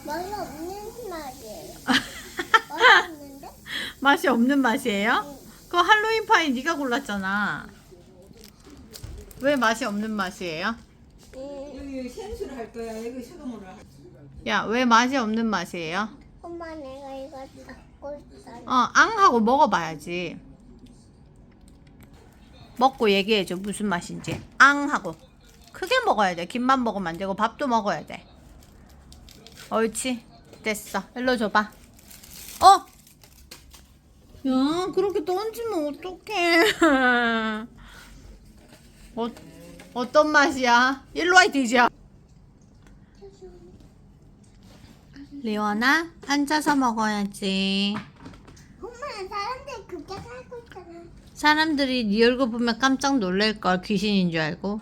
맛이 없는 맛이에요. 맛이 없는데? 맛이 없는 맛이에요? 응. 그 할로윈 파이 네가 골랐잖아. 왜 맛이 없는 맛이에요? 여기 생수를 할 거야. 여기 소금으로 할 거야. 야, 왜 맛이 없는 맛이에요? 엄마 내가 이거 갖고 있어. 앙 하고 먹어봐야지. 먹고 얘기해줘. 무슨 맛인지. 앙 하고. 크게 먹어야 돼. 김만 먹으면 안 되고 밥도 먹어야 돼. 옳지. 됐어. 일로 줘봐. 야, 그렇게 던지면 어떡해. 어떤 맛이야? 일로 와, 이 돼지야. 리원아, 앉아서 먹어야지. 엄마는 사람들이 그렇게 살고 있잖아. 사람들이 네 얼굴 보면 깜짝 놀랄걸. 귀신인 줄 알고.